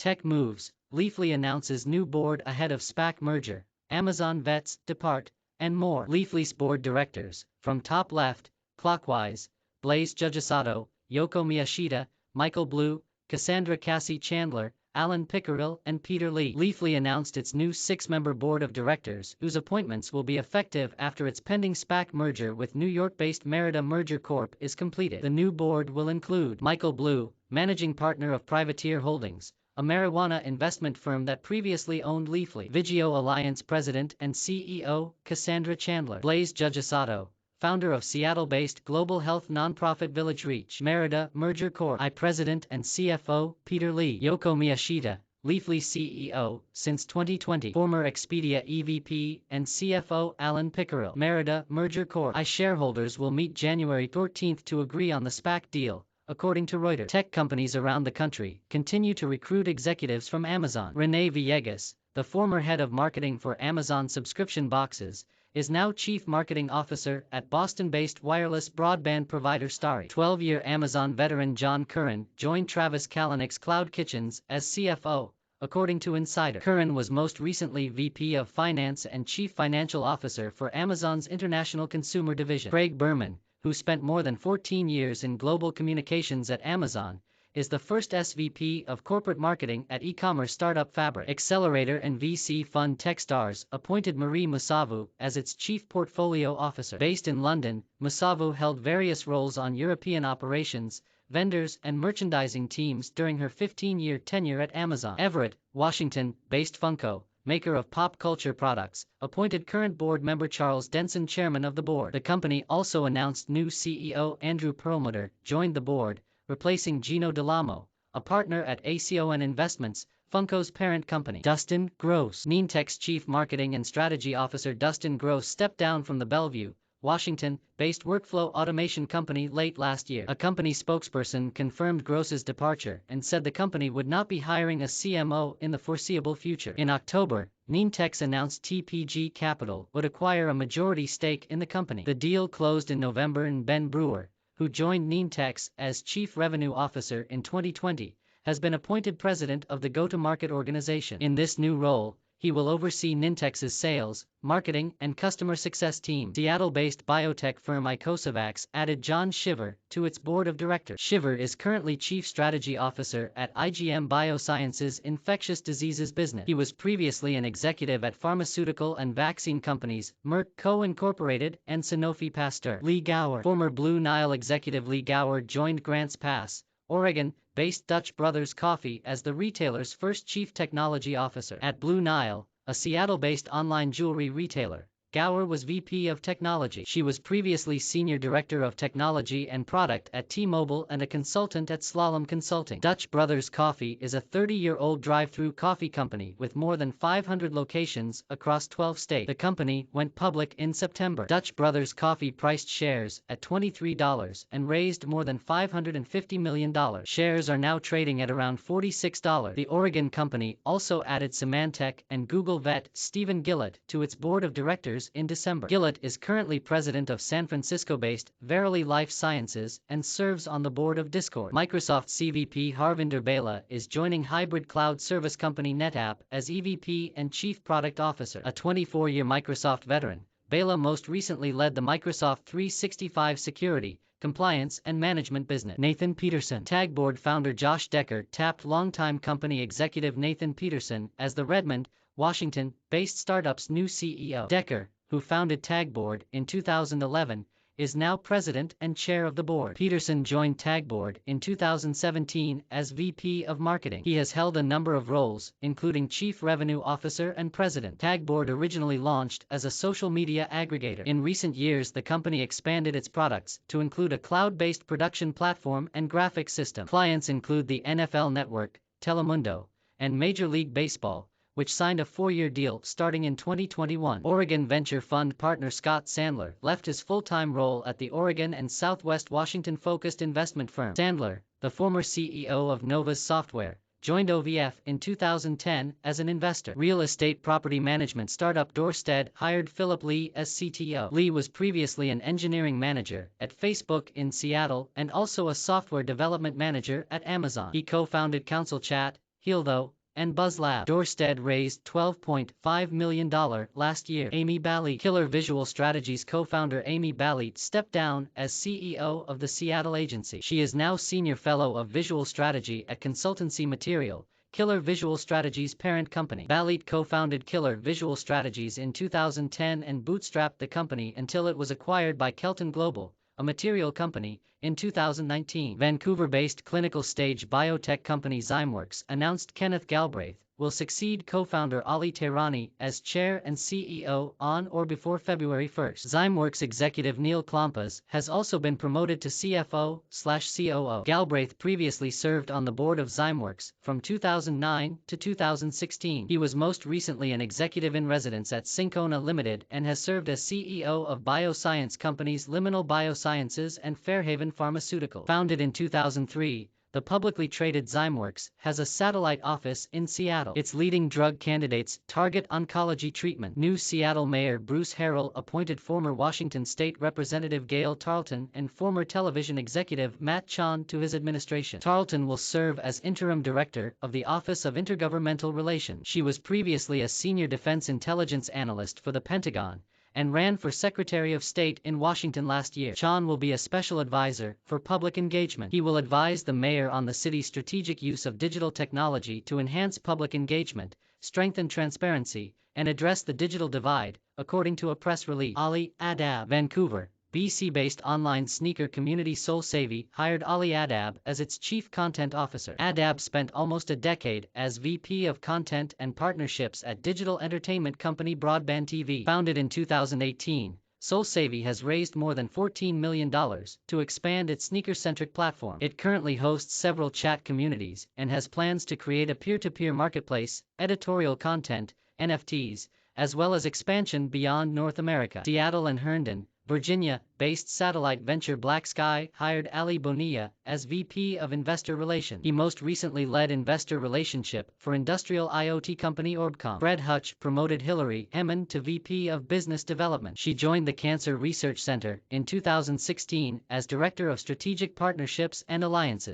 Tech moves. Leafly announces new board ahead of SPAC merger. Amazon vets, depart, and more. Leafly's board directors, from top left, clockwise, Blaise Jugisato, Yoko Miyashita, Michael Blue, Cassandra Cassie Chandler, Alan Pickerill, and Peter Lee. Leafly announced its new 6-member board of directors, whose appointments will be effective after its pending SPAC merger with New York-based Merida Merger Corp. is completed. The new board will include Michael Blue, managing partner of Privateer Holdings, a marijuana investment firm that previously owned Leafly. Vigio Alliance President and CEO, Cassandra Chandler. Blaise Jugisato, founder of Seattle-based global health nonprofit Village Reach. Merida Merger Corp. President and CFO, Peter Lee. Yoko Miyashita, Leafly CEO, since 2020. Former Expedia EVP and CFO Alan Pickerill. Merida Merger Corp. shareholders will meet January 14 to agree on the SPAC deal, according to Reuters. Tech companies around the country continue to recruit executives from Amazon. Renee Villegas, the former head of marketing for Amazon subscription boxes, is now Chief Marketing Officer at Boston-based wireless broadband provider Starry. 12-year Amazon veteran John Curran joined Travis Kalanick's Cloud Kitchens as CFO, according to Insider. Curran was most recently VP of Finance and Chief Financial Officer for Amazon's International Consumer Division. Craig Berman, who spent more than 14 years in global communications at Amazon, is the first SVP of corporate marketing at e-commerce startup Fabric. Accelerator and VC fund Techstars appointed Marie Musavu as its chief portfolio officer. Based in London, Musavu held various roles on European operations, vendors, and merchandising teams during her 15-year tenure at Amazon. Everett, Washington-based Funko, maker of pop culture products, appointed current board member Charles Denson chairman of the board. The company also announced new CEO Andrew Perlmutter joined the board, replacing Gino Delamo, a partner at ACON Investments, Funko's parent company. Dustin Gross. Nientech's chief marketing and strategy officer Dustin Gross stepped down from the Bellevue, Washington-based workflow automation company late last year. A company spokesperson confirmed Gross's departure and said the company would not be hiring a CMO in the foreseeable future. In October, Nientech announced TPG Capital would acquire a majority stake in the company. The deal closed in November, and Ben Brewer, who joined Nientech as Chief Revenue Officer in 2020, has been appointed president of the go-to-market organization. In this new role, he will oversee Nientech's sales, marketing, and customer success team. Seattle-based biotech firm Icosavax added John Shiver to its board of directors. Shiver is currently Chief Strategy Officer at IGM Biosciences' infectious diseases business. He was previously an executive at pharmaceutical and vaccine companies Merck Co. Incorporated and Sanofi Pasteur. Lee Gower. Former Blue Nile executive Lee Gower joined Grants Pass, Oregon-based Dutch Brothers Coffee as the retailer's first chief technology officer. At Blue Nile, a Seattle-based online jewelry retailer, Gower was VP of Technology. She was previously Senior Director of Technology and Product at T-Mobile and a consultant at Slalom Consulting. Dutch Brothers Coffee is a 30-year-old drive-through coffee company with more than 500 locations across 12 states. The company went public in September. Dutch Brothers Coffee priced shares at $23 and raised more than $550 million. Shares are now trading at around $46. The Oregon company also added Symantec and Google vet Stephen Gillett to its board of directors in December. Gillett is currently president of San Francisco-based Verily Life Sciences and serves on the board of Discord. Microsoft CVP Harvinder Bela is joining hybrid cloud service company NetApp as EVP and Chief Product Officer. A 24-year Microsoft veteran, Bela most recently led the Microsoft 365 security, compliance, and management business. Nathan Peterson. Tag Board founder Josh Decker tapped longtime company executive Nathan Peterson as the Redmond, Washington-based startup's new CEO. Decker, who founded Tagboard in 2011, is now president and chair of the board. Peterson joined Tagboard in 2017 as VP of Marketing. He has held a number of roles, including Chief Revenue Officer and President. Tagboard originally launched as a social media aggregator. In recent years, the company expanded its products to include a cloud-based production platform and graphics system. Clients include the NFL Network, Telemundo, and Major League Baseball, which signed a 4-year deal starting in 2021. Oregon venture fund partner Scott Sandler left his full-time role at the Oregon and Southwest Washington-focused investment firm. Sandler, the former CEO of Novus Software, joined OVF in 2010 as an investor. Real estate property management startup Doorstead hired Philip Lee as CTO. Lee was previously an engineering manager at Facebook in Seattle and also a software development manager at Amazon. He co-founded Council Chat, Healtho, and BuzzLab. Dorstead raised $12.5 million last year. Amy Balite. Killer Visual Strategies co-founder Amy Balite stepped down as CEO of the Seattle agency. She is now Senior Fellow of Visual Strategy at consultancy Material, Killer Visual Strategies' parent company. Balite co-founded Killer Visual Strategies in 2010 and bootstrapped the company until it was acquired by Kelton Global, a material company, in 2019. Vancouver-based clinical-stage biotech company Zymeworks announced Kenneth Galbraith will succeed co-founder Ali Tehrani as chair and CEO on or before February 1. Zymeworks executive Neil Klompas has also been promoted to CFO/COO. Galbraith previously served on the board of Zymeworks from 2009 to 2016. He was most recently an executive in residence at Syncona Limited and has served as CEO of bioscience companies Liminal Biosciences and Fairhaven Pharmaceutical. Founded in 2003, the publicly traded Zymeworks has a satellite office in Seattle. Its leading drug candidates target oncology treatment. New Seattle Mayor Bruce Harrell appointed former Washington State Representative Gail Tarleton and former television executive Matt Chon to his administration. Tarleton will serve as interim director of the Office of Intergovernmental Relations. She was previously a senior defense intelligence analyst for the Pentagon and ran for Secretary of State in Washington last year. Chon will be a special advisor for public engagement. He will advise the mayor on the city's strategic use of digital technology to enhance public engagement, strengthen transparency, and address the digital divide, according to a press release. Ali Adab. Vancouver, BC-based online sneaker community SoulSavvy hired Ali Adab as its chief content officer. Adab spent almost a decade as VP of Content and Partnerships at digital entertainment company Broadband TV. Founded in 2018, SoulSavvy has raised more than $14 million to expand its sneaker-centric platform. It currently hosts several chat communities and has plans to create a peer-to-peer marketplace, editorial content, NFTs, as well as expansion beyond North America. Seattle and Herndon, Virginia-based satellite venture Black Sky hired Ali Bonilla as VP of Investor Relations. He most recently led investor relationship for industrial IoT company Orbcom. Fred Hutch promoted Hillary Hemmon to VP of Business Development. She joined the Cancer Research Center in 2016 as Director of Strategic Partnerships and Alliances.